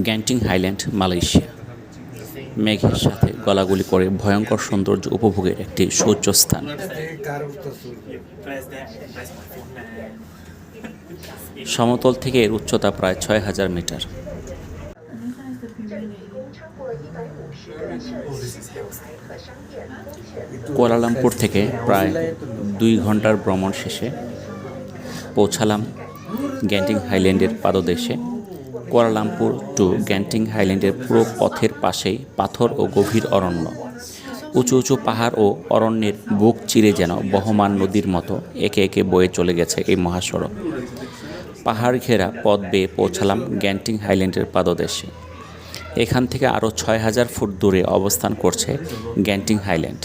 Granting highland, Malaysia. মেঘের সাথে গলাগলি করে ভয়ঙ্কর সৌন্দর্য উপভোগের একটি সুউচ্চ স্থান। সমতল থেকে এর উচ্চতা প্রায় ৬,০০০ মিটার। কুয়ালালামপুর থেকে প্রায় ২ ঘন্টার ভ্রমণ শেষে পৌঁছালাম গ্যান্টিং হাইল্যান্ডের পাদদেশে। কুয়ালালামপুর টু গ্যান্টিং হাইল্যান্ডের পুরো পথের পাশেই পাথর ও গভীর অরণ্য। উঁচু উঁচু পাহাড় ও অরণ্যের বুক চিরে যেন বহমান নদীর মতো একে একে বয়ে চলে গেছে এই মহাসড়ক। পাহাড় ঘেরা পথ বেয়ে পৌঁছালাম গ্যান্টিং হাইল্যান্ডের পাদদেশে। এখান থেকে আরও ৬,০০০ ফুট দূরে অবস্থান করছে গ্যান্টিং হাইল্যান্ড।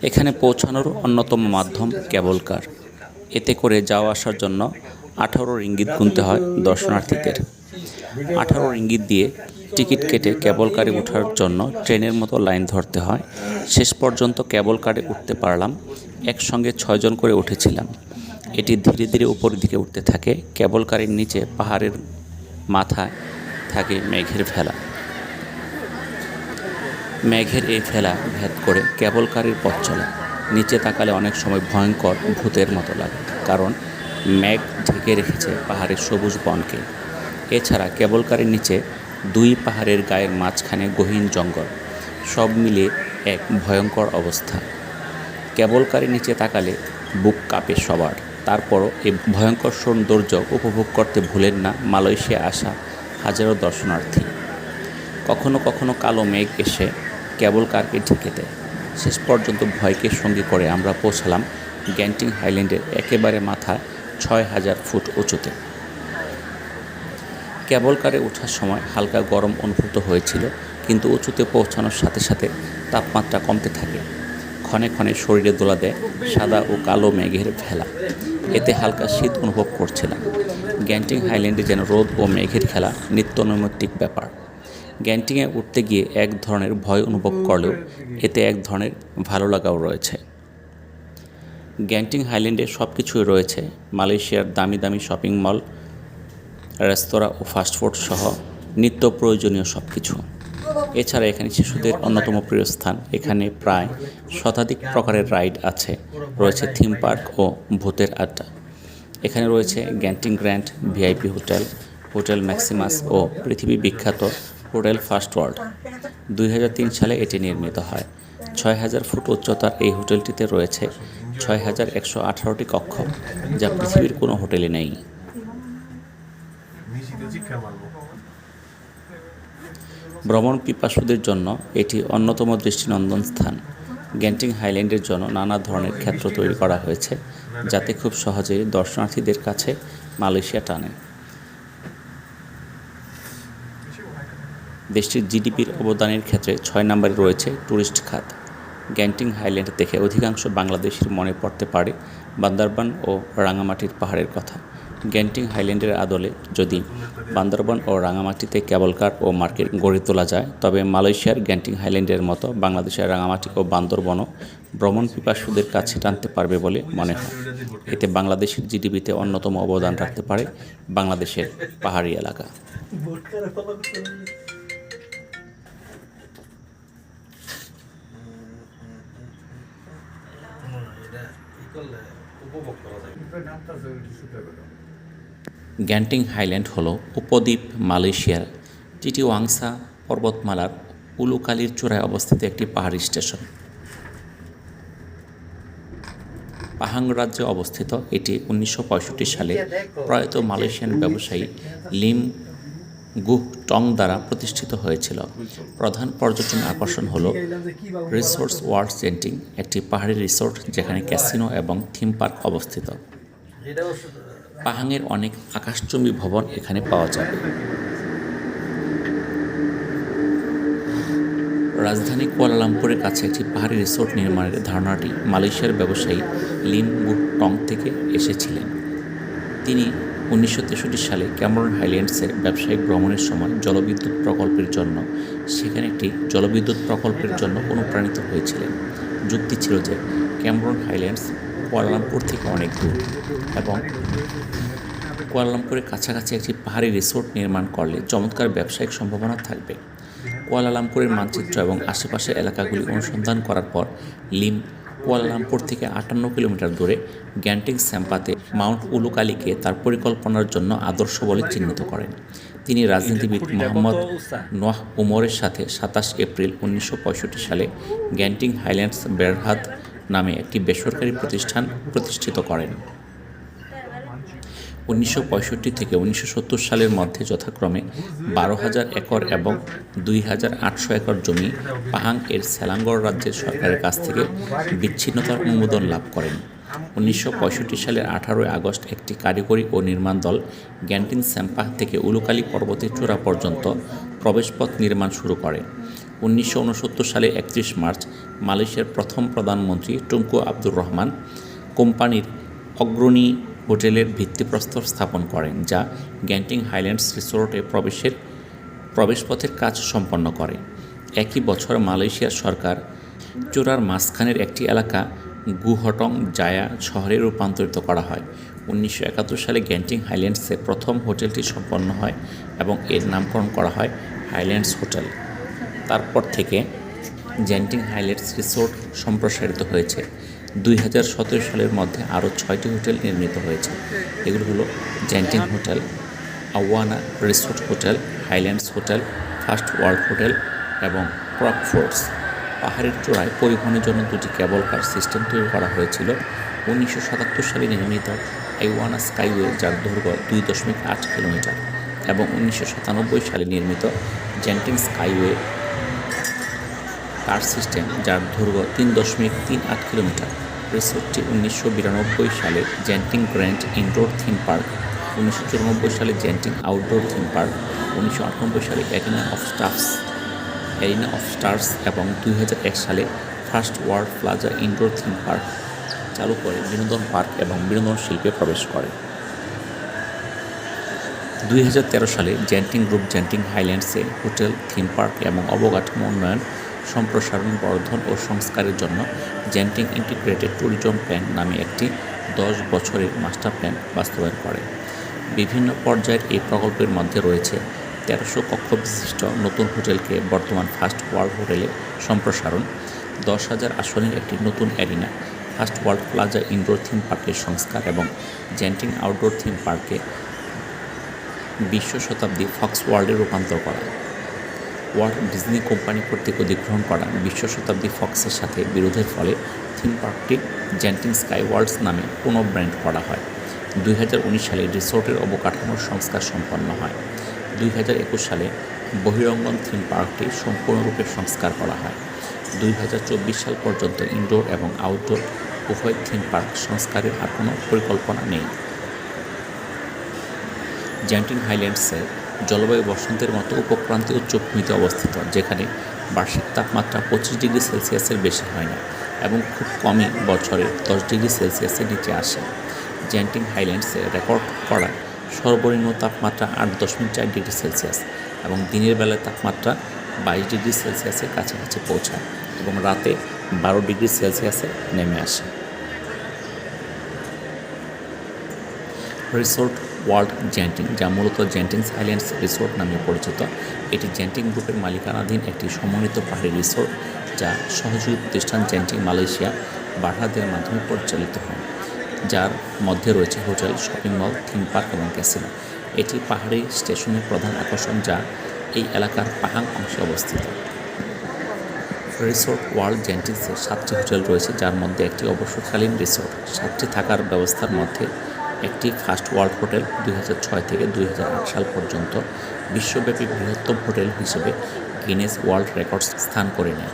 এখানে পৌঁছানোর অন্যতম মাধ্যম কেবল কার। এতে করে যাওয়া আসার জন্য ১৮ রিঙ্গিত গুনতে হয় দর্শনার্থীদের। ১৮ রিঙ্গিত দিয়ে টিকিট কেটে কেবল কারে ওঠার জন্য ট্রেনের মতো লাইন ধরতে হয়। শেষ পর্যন্ত কেবল কারে উঠতে পারলাম। একসঙ্গে ৬ জন করে উঠেছিলাম। এটি ধীরে ধীরে উপরের দিকে উঠতে থাকে। কেবল কারের নিচে পাহাড়ের মাথায় থাকে মেঘের ভেলা। মেঘের এই ভেলা ভেদ করে কেবল কারের পথ চলে। নিচে তাকালে অনেক সময় ভয়ঙ্কর ভূতের মতো লাগে, কারণ মেঘ ঢেকে রেখেছে পাহাড়ের সবুজ বনকে। এছাড়া কেবল কারের নিচে ২ পাহাড়ের গায়ের মাঝখানে গহীন জঙ্গল, সব মিলিয়ে এক ভয়ঙ্কর অবস্থা। কেবল কারের নিচে তাকালে বুক কাঁপে সবার। তারপরও এই ভয়ঙ্কর সৌন্দর্য উপভোগ করতে ভুলেন না মালয়েশিয়া আসা হাজারো দর্শনার্থী। কখনো কখনো কালো মেঘ এসে কেবল কারকে ঢেকে দেয়। শেষ পর্যন্ত ভয়কে সঙ্গী করে আমরা পৌঁছালাম গ্যান্টিং হাইল্যান্ডের একেবারে মাথায় ৬,০০০ ফুট উঁচুতে। কেবল কারে ওঠার সময় হালকা গরম অনুভূত হয়েছিল, কিন্তু উঁচুতে পৌঁছানোর সাথে সাথে তাপমাত্রা কমতে থাকে। ক্ষণে ক্ষণে শরীরে দোলা দেয় সাদা ও কালো মেঘের ভেলা। এতে হালকা শীত অনুভব করছিলাম। গ্যান্টিং হাইল্যান্ডে যেন রোদ ও মেঘের খেলা নিত্য নৈমিত্তিক ব্যাপার। গ্যান্টিংয়ে উঠতে গিয়ে এক ধরনের ভয় অনুভব করলেও এতে এক ধরনের ভালো লাগাও রয়েছে। গ্যান্টিং হাইল্যান্ডে সব কিছুই রয়েছে। মালয়েশিয়ার দামি দামি শপিং মল, রেস্তোরাঁ ও ফাস্টফুড সহ নিত্য প্রয়োজনীয় সব কিছু। এছাড়া এখানে শিশুদের অন্যতম প্রিয় স্থান। এখানে প্রায় শতাধিক প্রকারের রাইড আছে। রয়েছে থিম পার্ক ও ভূতের আড্ডা। এখানে রয়েছে Genting grand VIP hotel, hotel Maximus ও পৃথিবী বিখ্যাত হোটেল ফার্স্ট ওয়ার্ল্ড। ২০০৩ সালে এটি নির্মিত হয়। ৬,০০০ ফুট উচ্চতার এই হোটেলটিতে রয়েছে ৬,১১৮টি কক্ষ, যা পৃথিবীর কোনো হোটেলে নেই। ভ্রমণ পিপাসুদের জন্য এটি অন্যতম দৃষ্টিনন্দন স্থান। গ্যান্টিং হাইল্যান্ডের জন্য নানা ধরনের ক্ষেত্র তৈরি করা হয়েছে, যাতে খুব সহজেই দর্শনার্থীদের কাছে মালয়েশিয়া টানে। দেশটির জিডিপির অবদানের ক্ষেত্রে ৬ নম্বরে রয়েছে ট্যুরিস্ট খাত। গ্যান্টিং হাইল্যান্ড দেখে অধিকাংশ বাংলাদেশির মনে পড়তে পারে বান্দরবান ও রাঙামাটির পাহাড়ের কথা। গ্যান্টিং হাইল্যান্ডের আদলে যদি বান্দরবান ও রাঙামাটিতে কেবল কার ও মার্কেট গড়ে তোলা যায়, তবে মালয়েশিয়ার গ্যান্টিং হাইল্যান্ডের মতো বাংলাদেশের রাঙামাটি ও বান্দরবনও ভ্রমণ পিপাসুদের কাছে টানতে পারবে বলে মনে হয়। এতে বাংলাদেশের জিডিপিতে অন্যতম অবদান রাখতে পারে বাংলাদেশের পাহাড়ি এলাকা। গ্যান্টিং হাইল্যান্ড হল উপদ্বীপ মালয়েশিয়ার টিটিওয়াংসা পর্বতমালার উলুকালির চূড়ায় অবস্থিত একটি পাহাড়ি স্টেশন। পাহাং রাজ্যে অবস্থিত এটি ১৯৬৫ সালে প্রয়াত মালয়েশিয়ান ব্যবসায়ী লিম গুহ টং দ্বারা প্রতিষ্ঠিত হয়েছিল। প্রধান পর্যটন আকর্ষণ হল রিসোর্স ওয়ার্ল্ড জেন্টিং, একটি পাহাড়ি রিসোর্ট যেখানে ক্যাসিনো এবং থিম পার্ক অবস্থিত। পাহাংয়ের অনেক আকাশচুম্বী ভবন এখানে পাওয়া যাবে। রাজধানী কুয়ালালামপুরের কাছে একটি পাহাড়ি রিসোর্ট নির্মাণের ধারণাটি মালয়েশিয়ার ব্যবসায়ী লিম গুহ টং থেকে এসেছিলেন। তিনি ১৯৬৩ সালে ক্যামেরন হাইল্যান্ডসের ব্যবসায়িক ভ্রমণের সময় জলবিদ্যুৎ প্রকল্পের জন্য সেখানে একটি জলবিদ্যুৎ প্রকল্পের জন্য অনুপ্রাণিত হয়েছিলেন। যুক্তি ছিল যে ক্যামেরন হাইল্যান্ডস কুয়ালালামপুর থেকে অনেক দূর এবং কুয়ালালামপুরের কাছাকাছি একটি পাহাড়ি রিসোর্ট নির্মাণ করলে চমৎকার ব্যবসায়িক সম্ভাবনা থাকবে। কুয়ালালামপুরের মানচিত্র এবং আশেপাশের এলাকাগুলি অনুসন্ধান করার পর লিম কুয়ালালামপুর থেকে 58 কিলোমিটার দূরে গ্যান্টিং স্যাম্পাতে মাউন্ট উলুকালিকে তার পরিকল্পনার জন্য আদর্শ বলে চিহ্নিত করেন। তিনি রাজনীতিবিদ মোহাম্মদ নোয়াহ উমরের সাথে 27 এপ্রিল 1965 সালে গ্যান্টিং হাইল্যান্ডস বেরহাদ নামে একটি বেসরকারি প্রতিষ্ঠান প্রতিষ্ঠিত করেন। 1965 থেকে 1970 সালের মধ্যে যথাক্রমে 12,000 একর এবং 2,800 একর জমি পাহাং এর সেলাঙ্গড় রাজ্যের সরকারের কাছ থেকে বিচ্ছিন্নতার অনুমোদন লাভ করেন। 1965 সালের 18 আগস্ট একটি কারিগরি ও নির্মাণ দল গ্যান্টিং স্যাম্পাহ থেকে উলুকালি পর্বতের চূড়া পর্যন্ত প্রবেশপথ নির্মাণ শুরু করে। 1969 সালে 31 মার্চ মালয়েশিয়ার প্রথম প্রধানমন্ত্রী টুংকু আব্দুর রহমান কোম্পানির অগ্রণী হোটেলের ভিত্তিপ্রস্তর স্থাপন করেন, যা গ্যান্টিং হাইল্যান্ডস রিসোর্টে প্রবেশপথের কাজ সম্পন্ন করে। একই বছর মালয়েশিয়ার সরকার চূড়ার মাঝখানের একটি এলাকা গুহটং জায়া শহরে রূপান্তরিত করা হয়। 1971 সালে গ্যান্টিং হাইল্যান্ডসে প্রথম হোটেলটি সম্পন্ন হয় এবং এর নামকরণ করা হয় হাইল্যান্ডস হোটেল। তারপর থেকে গ্যান্টিং হাইল্যান্ডস রিসোর্ট সম্প্রসারিত হয়েছে। 2017 সালের মধ্যে আরও 6টি হোটেল নির্মিত হয়েছে। এগুলো হলো granting hotel, Awana resort hotel, Highlands hotel, first world hotel এবং ক্রকফোর্ডস। পাহাড়ের চূড়ায় পরিবহনের জন্য 2টি কেবল কার সিস্টেম তৈরি করা হয়েছিল। 1977 সালে নির্মিত আইওয়ানা স্কাইওয়ে, যার দৈর্ঘ্য 2.8 কিলোমিটার, এবং 1997 সালে নির্মিত গ্যান্টিং স্কাইওয়ে কার সিস্টেম, যার দৈর্ঘ্য 3.38 কিলোমিটার। রিসোর্টটি 1992 সালে granting grand indoor theme park, 1994 সালে গ্যান্টিং আউটডোর থিম পার্ক, 1998 সালে এরিনা অফ স্টার্স এবং 2001 সালে first world plaza indoor theme park চালু করে বিনোদন পার্ক এবং বিনোদন শিল্পে প্রবেশ করে। 2013 সালে গ্যান্টিং গ্রুপ গ্যান্টিং হাইল্যান্ডসে হোটেল, থিম পার্ক এবং অবকাঠামো উন্নয়ন, সম্প্রসারণ, বর্ধন ও সংস্কারের জন্য গ্যান্টিং ইন্টিগ্রেটেড ট্যুরিজম প্ল্যান নামে একটি 10 বছরের মাস্টার প্ল্যান বাস্তবায়ন করে। বিভিন্ন পর্যায়ের এই প্রকল্পের মধ্যে রয়েছে 1300 কক্ষ বিশিষ্ট নতুন হোটেলকে বর্তমান ফার্স্ট ওয়ার্ল্ড হোটেলে সম্প্রসারণ, 10,000 আসনের একটি নতুন arena, first world plaza indoor theme পার্কের সংস্কার এবং গ্যান্টিং আউটডোর থিম পার্কে বিশ্ব শতাব্দী ফক্স ওয়ার্ল্ডে রূপান্তর করা। ওয়াল্ট ডিজনি কোম্পানি কর্তৃক অধিগ্রহণ করা বিশ্ব শতাব্দী ফক্সের সাথে বিরোধের ফলে থিম পার্কটি গ্যান্টিং স্কাই ওয়ার্ল্ডস নামে পুনঃব্র্যান্ড করা হয়। 2019 সালে রিসোর্টের অবকাঠামোর সংস্কার সম্পন্ন হয়। 2021 সালে বহিরঙ্গন থিম পার্কটি সম্পূর্ণরূপে সংস্কার করা হয়। 2024 সাল পর্যন্ত ইনডোর এবং আউটডোর উভয় থিম পার্ক সংস্কারের আর কোনো পরিকল্পনা নেই। গ্যান্টিং হাইল্যান্ডসের জলবায়ু বসন্তের মতো উপক্রান্তীয় উচ্চভূমিতে অবস্থিত, যেখানে বার্ষিক তাপমাত্রা 25 ডিগ্রি সেলসিয়াসের বেশি হয় না এবং খুব কমই বছরে 10 ডিগ্রি সেলসিয়াসের নিচে আসে। গ্যান্টিং হাইল্যান্ডসে রেকর্ড করা সর্বনিম্ন তাপমাত্রা 8.4 ডিগ্রি সেলসিয়াস এবং দিনের বেলায় তাপমাত্রা 22 ডিগ্রি সেলসিয়াসের কাছাকাছি পৌঁছায় এবং রাতে 12 ডিগ্রি সেলসিয়াসে নেমে আসে। রিসোর্ট ওয়ার্ল্ড গ্যান্টিং, যা মূলত গ্যান্টিং হাইল্যান্ডস রিসোর্ট নামে পরিচিত, এটি গ্যান্টিং গ্রুপের মালিকানাধীন একটি সমন্বিত পাহাড়ি রিসোর্ট, যা সহযোগী প্রতিষ্ঠান গ্যান্টিং মালয়েশিয়া বারহাদের মাধ্যমে পরিচালিত হয়, যার মধ্যে রয়েছে hotel, shopping mall, theme park এবং ক্যাসিনো। এটি পাহাড়ি স্টেশনের প্রধান আকর্ষণ, যা এই এলাকার পাহাং অংশে অবস্থিত। রিসোর্ট ওয়ার্ল্ড গ্যান্টিংসে 7টি হোটেল রয়েছে, যার মধ্যে একটি অবসরকালীন রিসোর্ট। 7টি থাকার ব্যবস্থার মধ্যে একটি ফার্স্ট ওয়ার্ল্ড হোটেল 2006 থেকে 2008 সাল পর্যন্ত বিশ্বব্যাপী বৃহত্তম হোটেল হিসেবে গিনেস ওয়ার্ল্ড রেকর্ডস স্থান করে নেয়।